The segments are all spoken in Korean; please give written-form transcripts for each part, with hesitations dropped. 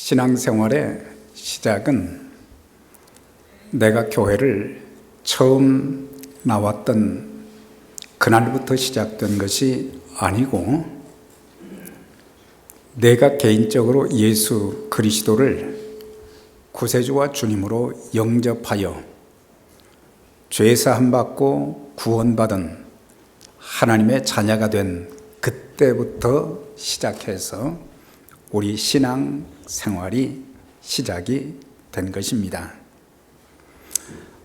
신앙생활의 시작은 내가 교회를 처음 나왔던 그날부터 시작된 것이 아니고, 내가 개인적으로 예수 그리스도를 구세주와 주님으로 영접하여 죄사함 받고 구원받은 하나님의 자녀가 된 그때부터 시작해서 우리 신앙 생활이 시작이 된 것입니다.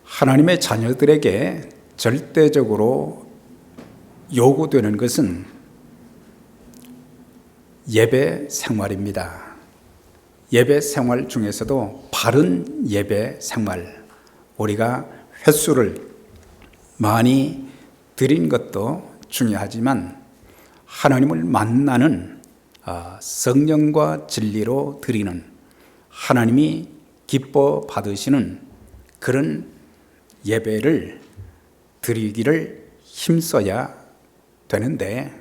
하나님의 자녀들에게 절대적으로 요구되는 것은 예배 생활입니다. 예배 생활 중에서도 바른 예배 생활, 우리가 횟수를 많이 드린 것도 중요하지만 하나님을 만나는 성령과 진리로 드리는, 하나님이 기뻐 받으시는 그런 예배를 드리기를 힘써야 되는데,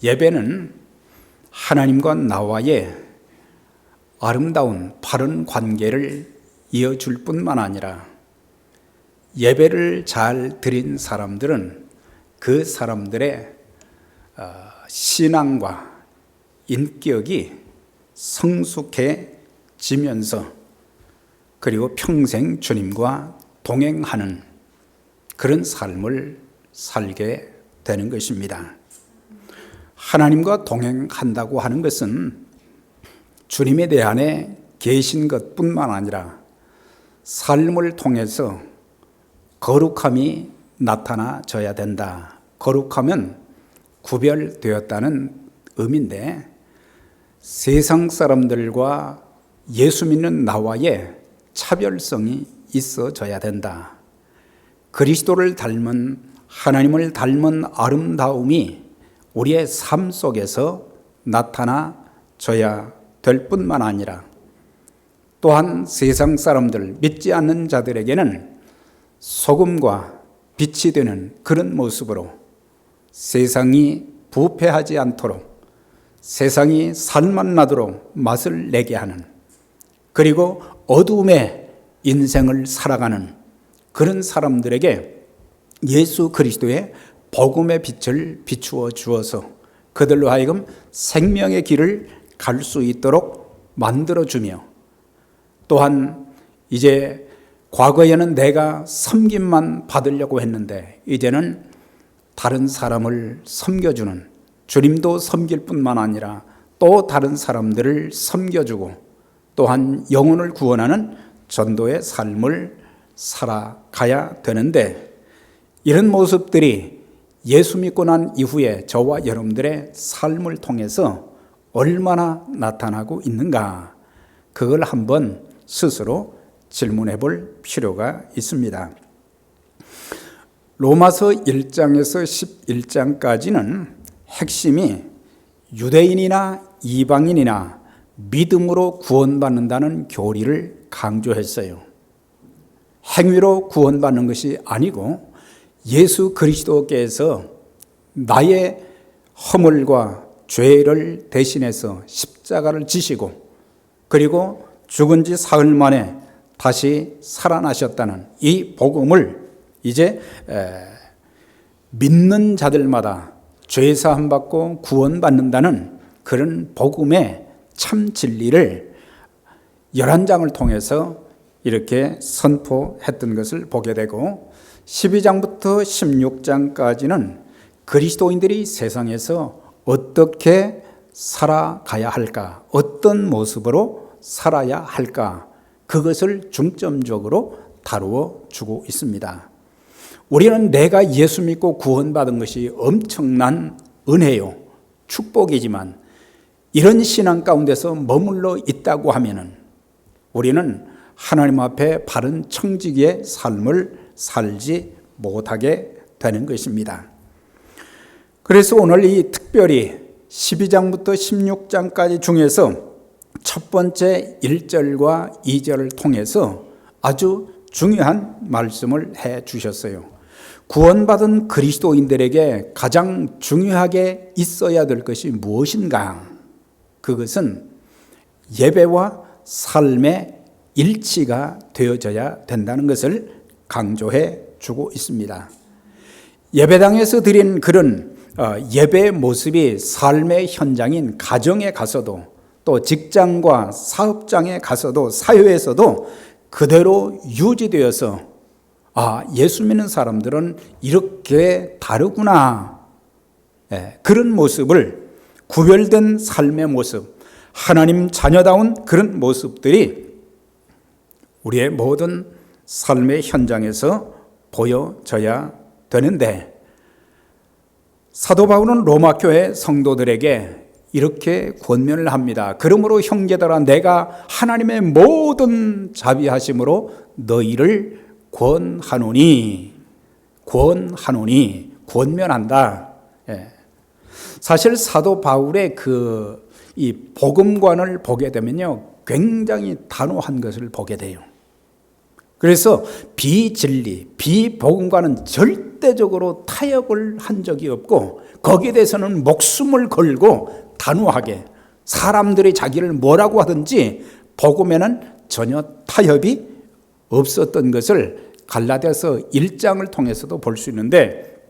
예배는 하나님과 나와의 아름다운 바른 관계를 이어줄 뿐만 아니라, 예배를 잘 드린 사람들은 그 사람들의 신앙과 인격이 성숙해지면서 그리고 평생 주님과 동행하는 그런 삶을 살게 되는 것입니다. 하나님과 동행한다고 하는 것은 주님의 내 안에 계신 것뿐만 아니라 삶을 통해서 거룩함이 나타나져야 된다. 거룩하면 구별되었다는 의미인데, 세상 사람들과 예수 믿는 나와의 차별성이 있어져야 된다. 그리스도를 닮은, 하나님을 닮은 아름다움이 우리의 삶 속에서 나타나져야 될 뿐만 아니라, 또한 세상 사람들, 믿지 않는 자들에게는 소금과 빛이 되는 그런 모습으로 세상이 부패하지 않도록, 세상이 살맛 나도록 맛을 내게 하는, 그리고 어두움의 인생을 살아가는 그런 사람들에게 예수 그리스도의 복음의 빛을 비추어 주어서 그들로 하여금 생명의 길을 갈 수 있도록 만들어주며, 또한 이제 과거에는 내가 섬김만 받으려고 했는데 이제는 다른 사람을 섬겨주는, 주님도 섬길 뿐만 아니라 또 다른 사람들을 섬겨주고, 또한 영혼을 구원하는 전도의 삶을 살아가야 되는데, 이런 모습들이 예수 믿고 난 이후에 저와 여러분들의 삶을 통해서 얼마나 나타나고 있는가, 그걸 한번 스스로 질문해 볼 필요가 있습니다. 로마서 1장에서 11장까지는 핵심이 유대인이나 이방인이나 믿음으로 구원받는다는 교리를 강조했어요. 행위로 구원받는 것이 아니고 예수 그리스도께서 나의 허물과 죄를 대신해서 십자가를 지시고, 그리고 죽은 지 사흘 만에 다시 살아나셨다는 이 복음을 이제 믿는 자들마다 죄사함 받고 구원받는다는 그런 복음의 참 진리를 11장을 통해서 이렇게 선포했던 것을 보게 되고, 12장부터 16장까지는 그리스도인들이 세상에서 어떻게 살아가야 할까, 어떤 모습으로 살아야 할까, 그것을 중점적으로 다루어 주고 있습니다. 우리는 내가 예수 믿고 구원받은 것이 엄청난 은혜요, 축복이지만 이런 신앙 가운데서 머물러 있다고 하면은 우리는 하나님 앞에 바른 청지기의 삶을 살지 못하게 되는 것입니다. 그래서 오늘 이 특별히 12장부터 16장까지 중에서 첫 번째 1절과 2절을 통해서 아주 중요한 말씀을 해 주셨어요. 구원받은 그리스도인들에게 가장 중요하게 있어야 될 것이 무엇인가? 그것은 예배와 삶의 일치가 되어져야 된다는 것을 강조해 주고 있습니다. 예배당에서 드린 그런 예배의 모습이 삶의 현장인 가정에 가서도 또 직장과 사업장에 가서도 사회에서도 그대로 유지되어서 예수 믿는 사람들은 이렇게 다르구나. 그런 모습을 구별된 삶의 모습, 하나님 자녀다운 그런 모습들이 우리의 모든 삶의 현장에서 보여져야 되는데 사도 바울은 로마 교회 성도들에게 이렇게 권면을 합니다. 그러므로 형제들아 내가 하나님의 모든 자비하심으로 너희를 권면한다. 사실 사도 바울의 이 복음관을 보게 되면요, 굉장히 단호한 것을 보게 돼요. 그래서 비진리, 비복음과는 절대적으로 타협을 한 적이 없고 거기에 대해서는 목숨을 걸고 단호하게 사람들이 자기를 뭐라고 하든지 복음에는 전혀 타협이 없었던 것을 갈라디아서 1장을 통해서도 볼 수 있는데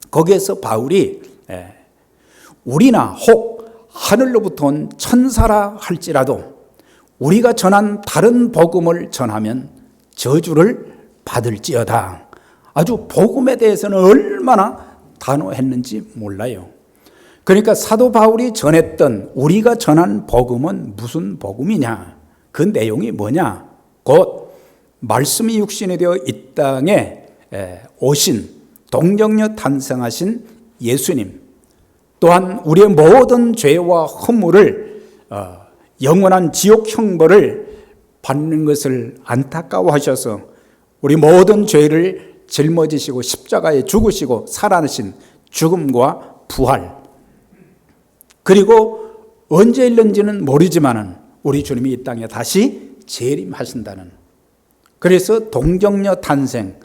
거기에서 바울이 우리나 혹 하늘로부터 온 천사라 할지라도 우리가 전한 다른 복음을 전하면 저주를 받을지어다. 아주 복음에 대해서는 얼마나 단호했는지 몰라요. 그러니까 사도 바울이 전했던 우리가 전한 복음은 무슨 복음이냐? 그 내용이 뭐냐? 곧 말씀이 육신이 되어 이 땅에 오신 동정녀 탄생하신 예수님, 또한 우리의 모든 죄와 허물을 영원한 지옥 형벌을 받는 것을 안타까워하셔서 우리 모든 죄를 짊어지시고 십자가에 죽으시고 살아나신 죽음과 부활, 그리고 언제 일는지는 모르지만 우리 주님이 이 땅에 다시 재림하신다는, 그래서 동정녀 탄생,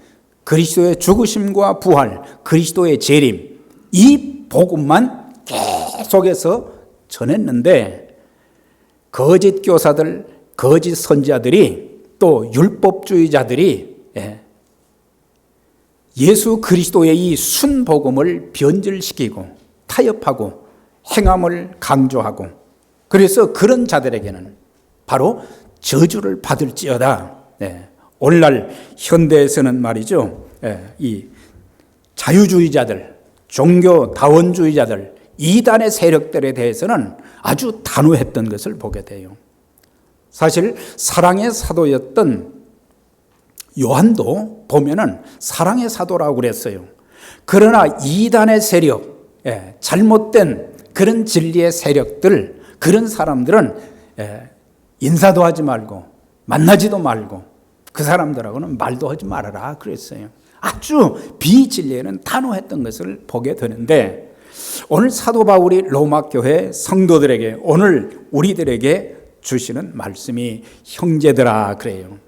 그리스도의 죽으심과 부활, 그리스도의 재림, 이 복음만 계속해서 전했는데 거짓 교사들, 거짓 선지자들이 또 율법주의자들이 예수 그리스도의 이 순복음을 변질시키고 타협하고 행함을 강조하고, 그래서 그런 자들에게는 바로 저주를 받을지어다. 오늘날 현대에서는 말이죠, 이 자유주의자들, 종교다원주의자들, 이단의 세력들에 대해서는 아주 단호했던 것을 보게 돼요. 사실 사랑의 사도였던 요한도 보면은 사랑의 사도라고 그랬어요. 그러나 이단의 세력, 잘못된 그런 진리의 세력들, 그런 사람들은 인사도 하지 말고 만나지도 말고 그 사람들하고는 말도 하지 말아라 그랬어요. 아주 비진리에는 단호했던 것을 보게 되는데 오늘 사도 바울이 로마 교회 성도들에게, 오늘 우리들에게 주시는 말씀이 형제들아 그래요.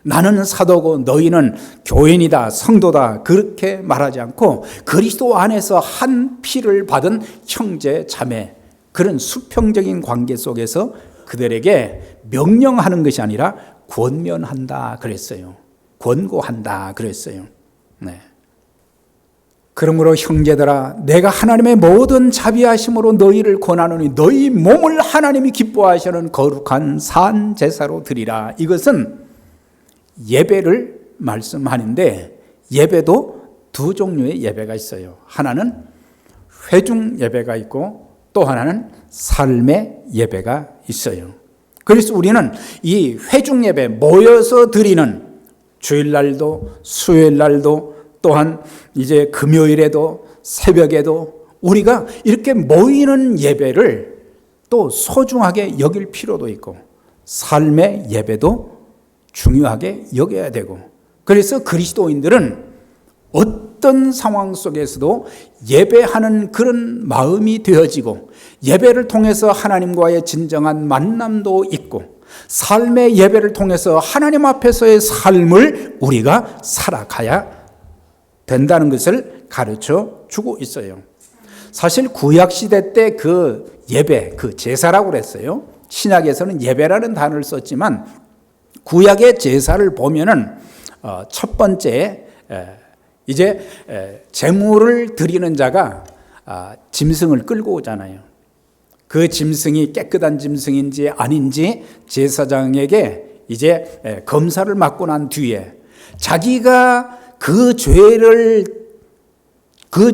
나는 사도고 너희는 교인이다, 성도다, 그렇게 말하지 않고 그리스도 안에서 한 피를 받은 형제 자매, 그런 수평적인 관계 속에서 그들에게 명령하는 것이 아니라 권면한다 그랬어요. 권고한다 그랬어요. 그러므로 형제들아 내가 하나님의 모든 자비하심으로 너희를 권하노니 너희 몸을 하나님이 기뻐하시는 거룩한 산 제사로 드리라. 이것은 예배를 말씀하는데 예배도 두 종류의 예배가 있어요. 하나는 회중 예배가 있고 또 하나는 삶의 예배가 있어요. 그래서 우리는 이 회중 예배, 모여서 드리는 주일날도 수요일날도 또한 이제 금요일에도 새벽에도 우리가 이렇게 모이는 예배를 또 소중하게 여길 필요도 있고 삶의 예배도 중요하게 여겨야 되고, 그래서 그리스도인들은 어떤 상황 속에서도 예배하는 그런 마음이 되어지고 예배를 통해서 하나님과의 진정한 만남도 있고 삶의 예배를 통해서 하나님 앞에서의 삶을 우리가 살아가야 된다는 것을 가르쳐 주고 있어요. 사실 구약시대 때 그 예배, 그 제사라고 그랬어요. 신약에서는 예배라는 단어를 썼지만 구약의 제사를 보면은 첫 번째 이제 제물을 드리는 자가 짐승을 끌고 오잖아요. 그 짐승이 깨끗한 짐승인지 아닌지 제사장에게 이제 검사를 맡고 난 뒤에 자기가 그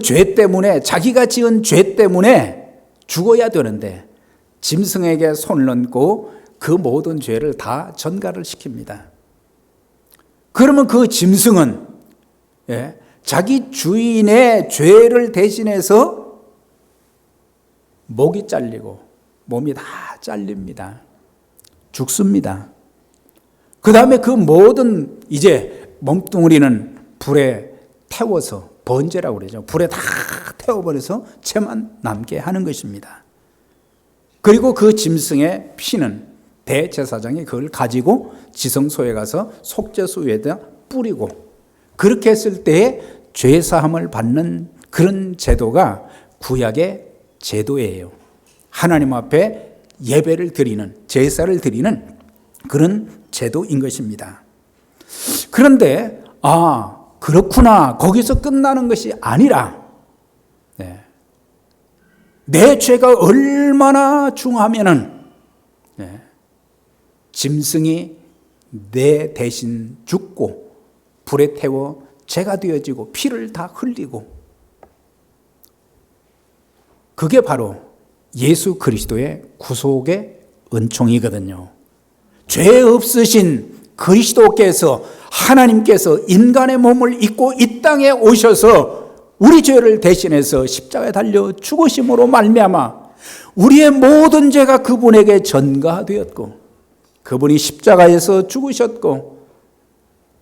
죄 때문에, 자기가 지은 죄 때문에 죽어야 되는데 짐승에게 손을 얹고 그 모든 죄를 다 전가를 시킵니다. 그러면 그 짐승은 자기 주인의 죄를 대신해서 목이 잘리고 몸이 다 잘립니다. 죽습니다. 그 다음에 그 모든 이제 몸뚱이는 불에 태워서, 번제라고 그러죠. 불에 다 태워버려서 채만 남게 하는 것입니다. 그리고 그 짐승의 피는 대제사장이 그걸 가지고 지성소에 가서 속죄소에다 뿌리고, 그렇게 했을 때에 죄사함을 받는 그런 제도가 구약의 제도예요. 하나님 앞에 예배를 드리는, 제사를 드리는 그런 제도인 것입니다. 그런데 그렇구나, 거기서 끝나는 것이 아니라 내 죄가 얼마나 중하면은 짐승이 내 대신 죽고 불에 태워 죄가 되어지고 피를 다 흘리고, 그게 바로 예수 그리스도의 구속의 은총이거든요. 죄 없으신 그리스도께서, 하나님께서 인간의 몸을 입고 이 땅에 오셔서 우리 죄를 대신해서 십자가에 달려 죽으심으로 말미암아 우리의 모든 죄가 그분에게 전가되었고, 그분이 십자가에서 죽으셨고,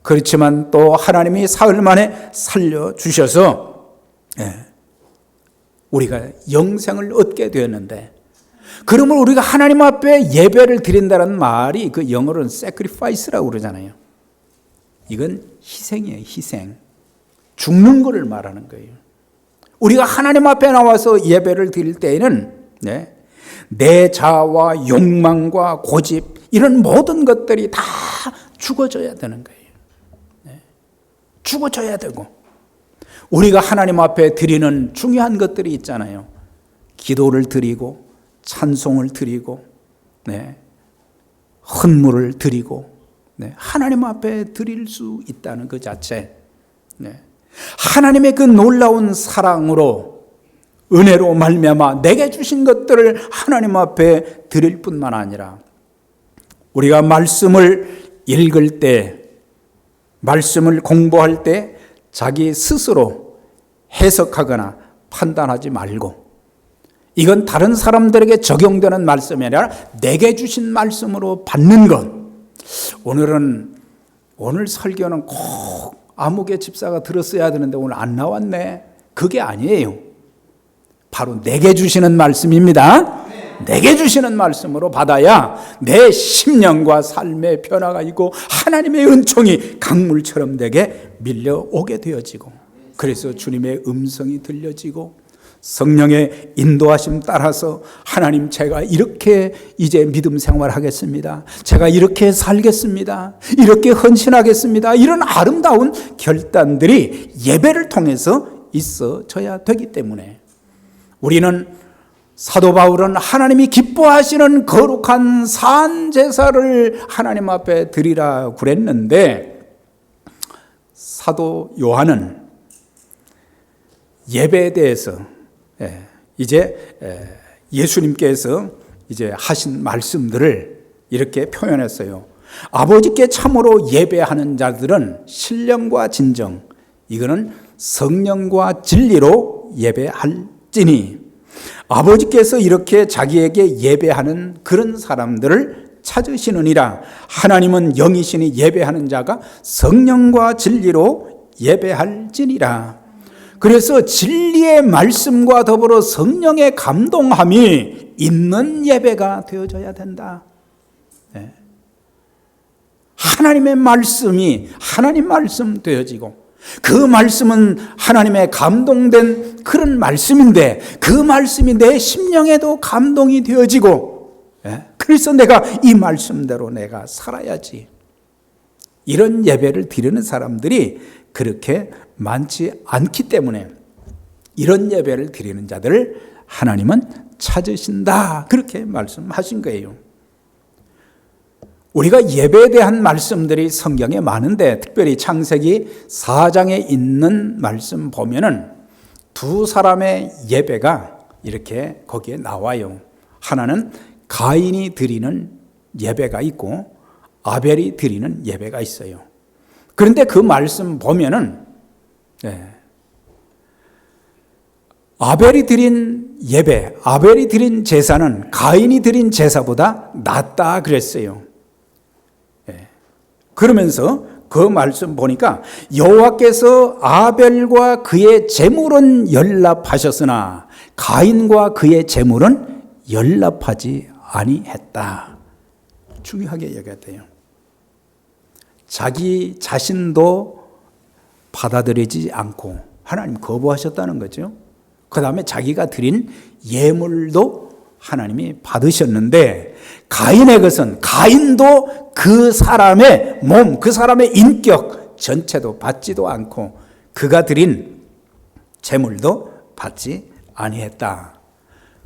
그렇지만 또 하나님이 사흘 만에 살려주셔서 우리가 영생을 얻게 되었는데, 그러면 우리가 하나님 앞에 예배를 드린다는 말이 그 영어로는 sacrifice라고 그러잖아요. 이건 희생이에요, 희생. 죽는 것을 말하는 거예요. 우리가 하나님 앞에 나와서 예배를 드릴 때에는 내 자아와 욕망과 고집, 이런 모든 것들이 다 죽어져야 되는 거예요. 죽어져야 되고, 우리가 하나님 앞에 드리는 중요한 것들이 있잖아요. 기도를 드리고, 찬송을 드리고, 헌물을 드리고, 하나님 앞에 드릴 수 있다는 그 자체, 하나님의 그 놀라운 사랑으로, 은혜로 말미암아 내게 주신 것들을 하나님 앞에 드릴 뿐만 아니라, 우리가 말씀을 읽을 때, 말씀을 공부할 때 자기 스스로 해석하거나 판단하지 말고, 이건 다른 사람들에게 적용되는 말씀이 아니라 내게 주신 말씀으로 받는 것. 오늘 설교는 꼭 아무개 집사가 들었어야 되는데 오늘 안 나왔네, 그게 아니에요. 바로 내게 주시는 말씀입니다. 내게 주시는 말씀으로 받아야 내 심령과 삶의 변화가 있고 하나님의 은총이 강물처럼 내게 밀려오게 되어지고, 그래서 주님의 음성이 들려지고 성령의 인도하심 따라서 하나님, 제가 이렇게 이제 믿음 생활하겠습니다, 제가 이렇게 살겠습니다, 이렇게 헌신하겠습니다, 이런 아름다운 결단들이 예배를 통해서 있어져야 되기 때문에, 우리는, 사도 바울은 하나님이 기뻐하시는 거룩한 산 제사를 하나님 앞에 드리라 그랬는데, 사도 요한은 예배에 대해서 이제 예수님께서 이제 하신 말씀들을 이렇게 표현했어요. 아버지께 참으로 예배하는 자들은 신령과 진정, 이거는 성령과 진리로 예배할지니, 아버지께서 이렇게 자기에게 예배하는 그런 사람들을 찾으시느니라. 하나님은 영이시니 예배하는 자가 성령과 진리로 예배할지니라. 그래서 진리의 말씀과 더불어 성령의 감동함이 있는 예배가 되어져야 된다. 하나님의 말씀이 하나님 말씀 되어지고, 그 말씀은 하나님의 감동된 그런 말씀인데, 그 말씀이 내 심령에도 감동이 되어지고, 그 그래서 내가 이 말씀대로 내가 살아야지. 이런 예배를 드리는 사람들이 그렇게 많지 않기 때문에 이런 예배를 드리는 자들을 하나님은 찾으신다. 그렇게 말씀하신 거예요. 우리가 예배에 대한 말씀들이 성경에 많은데 특별히 창세기 4장에 있는 말씀 보면은 두 사람의 예배가 이렇게 거기에 나와요. 하나는 가인이 드리는 예배가 있고 아벨이 드리는 예배가 있어요. 그런데 그 말씀 보면은 아벨이 드린 예배, 아벨이 드린 제사는 가인이 드린 제사보다 낫다 그랬어요. 그러면서 그 말씀 보니까 여호와께서 아벨과 그의 제물은 연락하셨으나 가인과 그의 제물은 연락하지 아니했다. 중요하게 얘기했대요. 자기 자신도 받아들이지 않고 하나님 거부하셨다는 거죠. 그 다음에 자기가 드린 예물도 하나님이 받으셨는데 가인의 것은 가인도 그 사람의 몸, 그 사람의 인격 전체도 받지도 않고 그가 드린 제물도 받지 아니했다.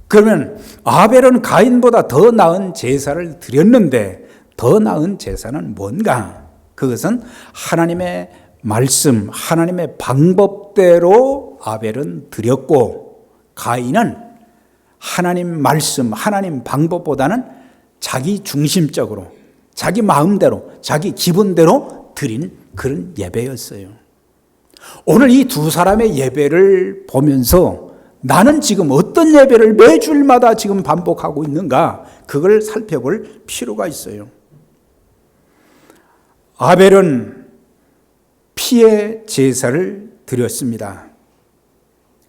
그러면 아벨은 가인보다 더 나은 제사를 드렸는데 더 나은 제사는 뭔가? 그것은 하나님의 말씀, 하나님의 방법대로 아벨은 드렸고 가인은 하나님 말씀, 하나님 방법보다는 자기 중심적으로, 자기 마음대로, 자기 기분대로 드린 그런 예배였어요. 오늘 이 두 사람의 예배를 보면서 나는 지금 어떤 예배를 매주일마다 지금 반복하고 있는가? 그걸 살펴볼 필요가 있어요. 아벨은 피의 제사를 드렸습니다.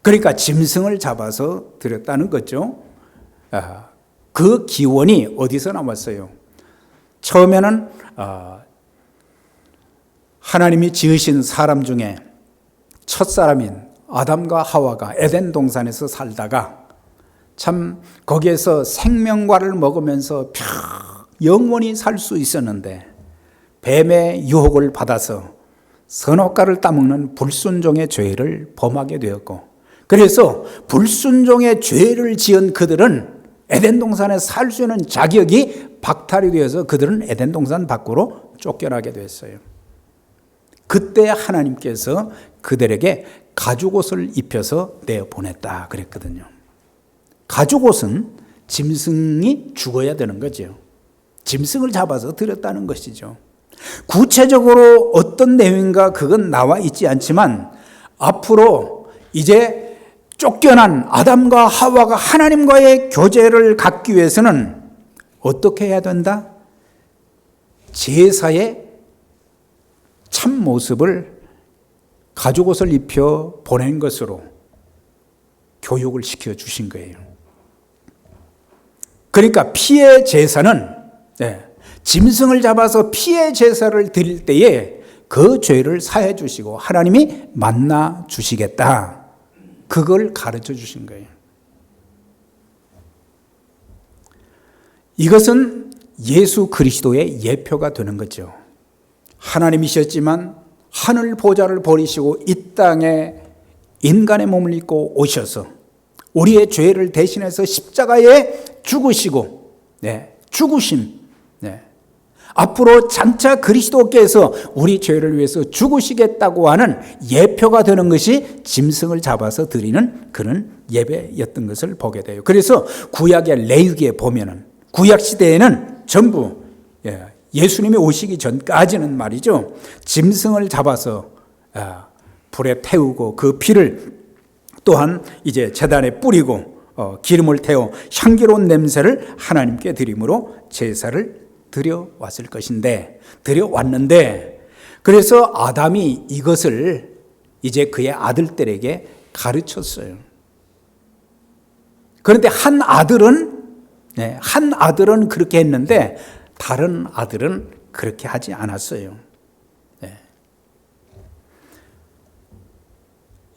그러니까 짐승을 잡아서 드렸다는 거죠. 그 기원이 어디서 나왔어요? 처음에는 하나님이 지으신 사람 중에 첫사람인 아담과 하와가 에덴 동산에서 살다가 참 거기에서 생명과를 먹으면서 영원히 살 수 있었는데 뱀의 유혹을 받아서 선악과를 따먹는 불순종의 죄를 범하게 되었고 그래서 불순종의 죄를 지은 그들은 에덴 동산에 살 수 있는 자격이 박탈이 되어서 그들은 에덴 동산 밖으로 쫓겨나게 됐어요. 그때 하나님께서 그들에게 가죽옷을 입혀서 내보냈다 그랬거든요. 가죽옷은 짐승이 죽어야 되는 거죠. 짐승을 잡아서 드렸다는 것이죠. 구체적으로 어떤 내용인가 그건 나와 있지 않지만 앞으로 이제 쫓겨난 아담과 하와가 하나님과의 교제를 갖기 위해서는 어떻게 해야 된다? 제사의 참모습을 가죽옷을 입혀 보낸 것으로 교육을 시켜주신 거예요. 그러니까 피의 제사는 짐승을 잡아서 피의 제사를 드릴 때에 그 죄를 사해 주시고 하나님이 만나 주시겠다. 그걸 가르쳐 주신 거예요. 이것은 예수 그리스도의 예표가 되는 거죠. 하나님이셨지만 하늘 보좌를 버리시고 이 땅에 인간의 몸을 입고 오셔서 우리의 죄를 대신해서 십자가에 죽으시고 죽으심 앞으로 장차 그리스도께서 우리 죄를 위해서 죽으시겠다고 하는 예표가 되는 것이 짐승을 잡아서 드리는 그런 예배였던 것을 보게 돼요. 그래서 구약의 레위기에 보면은 구약 시대에는 전부 예수님이 오시기 전까지는 말이죠. 짐승을 잡아서 불에 태우고 그 피를 또한 이제 제단에 뿌리고 기름을 태워 향기로운 냄새를 하나님께 드림으로 제사를 드려왔을 것인데 드려왔는데 그래서 아담이 이것을 이제 그의 아들들에게 가르쳤어요. 그런데 한 아들은 그렇게 했는데 다른 아들은 그렇게 하지 않았어요.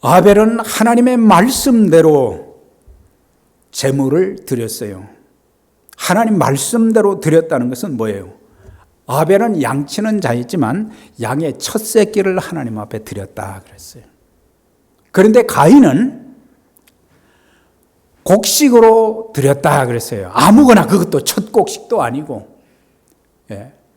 아벨은 하나님의 말씀대로 제물을 드렸어요. 하나님 말씀대로 드렸다는 것은 뭐예요? 아벨은 양치는 자였지만 양의 첫 새끼를 하나님 앞에 드렸다 그랬어요. 그런데 가인은 곡식으로 드렸다 그랬어요. 아무거나, 그것도 첫 곡식도 아니고.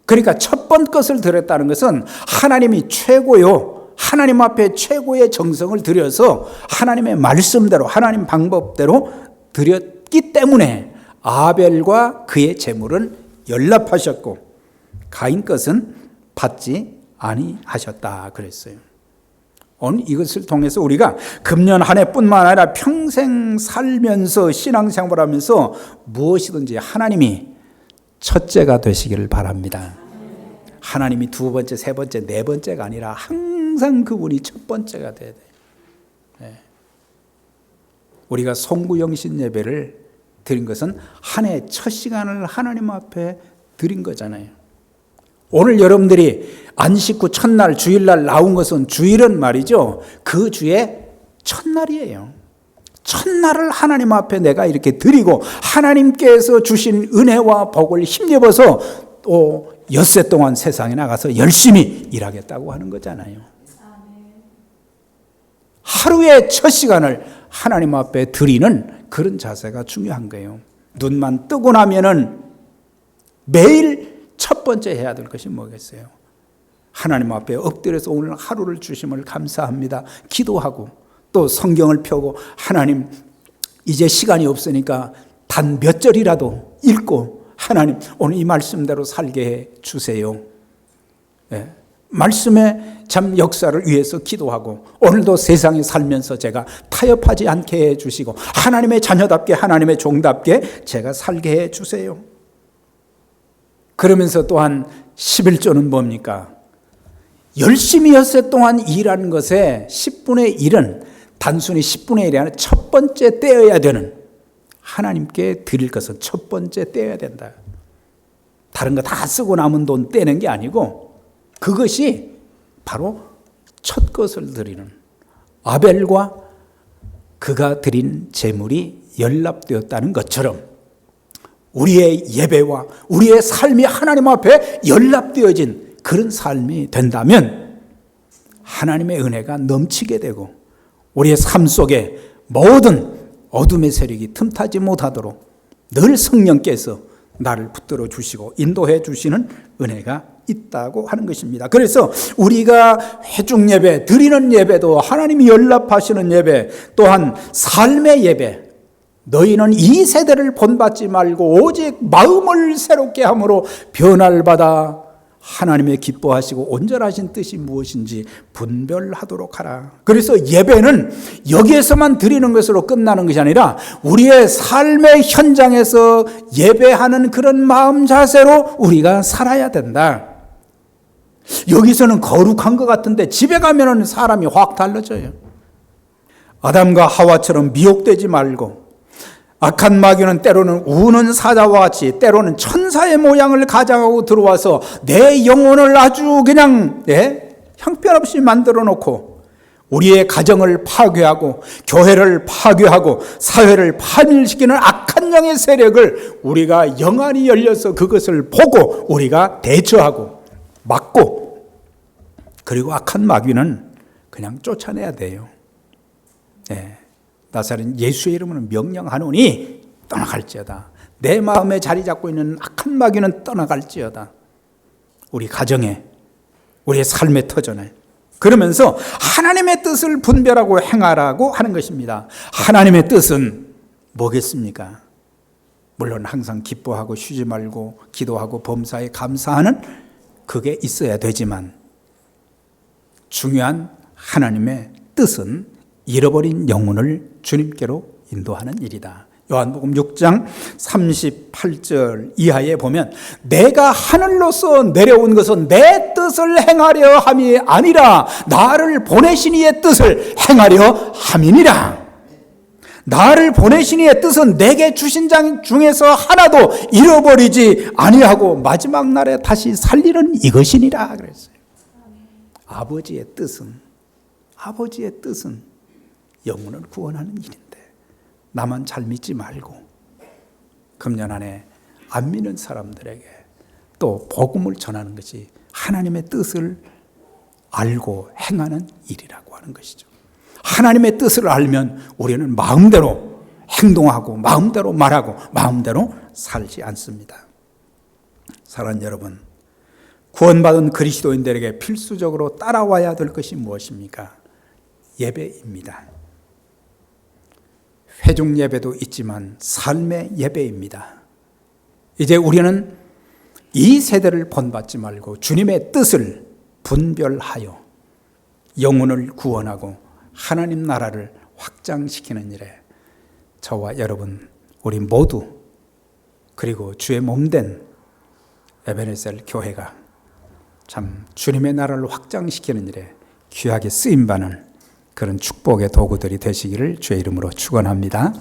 그러니까 첫 번 것을 드렸다는 것은 하나님이 최고요, 하나님 앞에 최고의 정성을 들여서 하나님의 말씀대로, 하나님 방법대로 드렸기 때문에 아벨과 그의 제물은 연락하셨고 가인 것은 받지 아니하셨다 그랬어요. 오늘 이것을 통해서 우리가 금년 한 해뿐만 아니라 평생 살면서 신앙생활하면서 무엇이든지 하나님이 첫째가 되시기를 바랍니다. 하나님이 두 번째, 세 번째, 네 번째가 아니라 항상 그분이 첫 번째가 돼야 돼요. 우리가 송구영신 예배를 드린 것은 한 해 첫 시간을 하나님 앞에 드린 거잖아요. 오늘 여러분들이 안식 후 첫날, 주일날 나온 것은, 주일은 말이죠, 그 주의 첫날이에요. 첫날을 하나님 앞에 내가 이렇게 드리고 하나님께서 주신 은혜와 복을 힘입어서 또 엿새 동안 세상에 나가서 열심히 일하겠다고 하는 거잖아요. 하루의 첫 시간을 하나님 앞에 드리는 그런 자세가 중요한 거예요. 눈만 뜨고 나면은 매일 첫 번째 해야 될 것이 뭐겠어요? 하나님 앞에 엎드려서 오늘 하루를 주심을 감사합니다 기도하고, 또 성경을 펴고 하나님 이제 시간이 없으니까 단 몇 절이라도 읽고 하나님 오늘 이 말씀대로 살게 해 주세요. 말씀의 참 역사를 위해서 기도하고, 오늘도 세상에 살면서 제가 타협하지 않게 해 주시고 하나님의 자녀답게, 하나님의 종답게 제가 살게 해 주세요. 그러면서 또한 11조는 뭡니까? 열심히 엿새 동안 일하는 것에 10분의 1은 단순히 10분의 1이 아니라 첫 번째 떼어야 되는, 하나님께 드릴 것은 첫 번째 떼어야 된다. 다른 거 다 쓰고 남은 돈 떼는 게 아니고 그것이 바로 첫 것을 드리는, 아벨과 그가 드린 제물이 연합되었다는 것처럼 우리의 예배와 우리의 삶이 하나님 앞에 연합되어진 그런 삶이 된다면 하나님의 은혜가 넘치게 되고 우리의 삶 속에 모든 어둠의 세력이 틈타지 못하도록 늘 성령께서 나를 붙들어 주시고 인도해 주시는 은혜가 있다고 하는 것입니다. 그래서 우리가 회중 예배, 드리는 예배도 하나님이 연락하시는 예배, 또한 삶의 예배, 너희는 이 세대를 본받지 말고 오직 마음을 새롭게 함으로 변화를 받아 하나님의 기뻐하시고 온전하신 뜻이 무엇인지 분별하도록 하라. 그래서 예배는 여기에서만 드리는 것으로 끝나는 것이 아니라 우리의 삶의 현장에서 예배하는 그런 마음 자세로 우리가 살아야 된다. 여기서는 거룩한 것 같은데 집에 가면은 사람이 확 달라져요. 아담과 하와처럼 미혹되지 말고, 악한 마귀는 때로는 우는 사자와 같이 때로는 천사의 모양을 가장하고 들어와서 내 영혼을 아주 그냥 형편없이 만들어 놓고 우리의 가정을 파괴하고 교회를 파괴하고 사회를 파멸시키는 악한 영의 세력을 우리가 영안이 열려서 그것을 보고 우리가 대처하고 막고, 그리고 악한 마귀는 그냥 쫓아내야 돼요. 나사렛 예수의 이름으로 명령하노니 떠나갈지어다. 내 마음에 자리 잡고 있는 악한 마귀는 떠나갈지어다. 우리 가정에, 우리의 삶의 터전에. 그러면서 하나님의 뜻을 분별하고 행하라고 하는 것입니다. 하나님의 뜻은 뭐겠습니까? 물론 항상 기뻐하고 쉬지 말고 기도하고 범사에 감사하는 그게 있어야 되지만, 중요한 하나님의 뜻은 잃어버린 영혼을 주님께로 인도하는 일이다. 요한복음 6장 38절 이하에 보면 내가 하늘로서 내려온 것은 내 뜻을 행하려 함이 아니라 나를 보내신 이의 뜻을 행하려 함이니라. 나를 보내신 이의 뜻은 내게 주신 장 중에서 하나도 잃어버리지 아니하고 마지막 날에 다시 살리는 이것이니라 그랬어요. 아버지의 뜻은 영혼을 구원하는 일인데 나만 잘 믿지 말고 금년 안에 안 믿는 사람들에게 또 복음을 전하는 것이 하나님의 뜻을 알고 행하는 일이라고 하는 것이죠. 하나님의 뜻을 알면 우리는 마음대로 행동하고 마음대로 말하고 마음대로 살지 않습니다. 사랑하는 여러분, 구원받은 그리스도인들에게 필수적으로 따라와야 될 것이 무엇입니까? 예배입니다. 회중 예배도 있지만 삶의 예배입니다. 이제 우리는 이 세대를 본받지 말고 주님의 뜻을 분별하여 영혼을 구원하고 하나님 나라를 확장시키는 일에 저와 여러분 우리 모두 그리고 주의 몸된 에베네셀 교회가 참 주님의 나라를 확장시키는 일에 귀하게 쓰임받는 그런 축복의 도구들이 되시기를 주의 이름으로 축원합니다.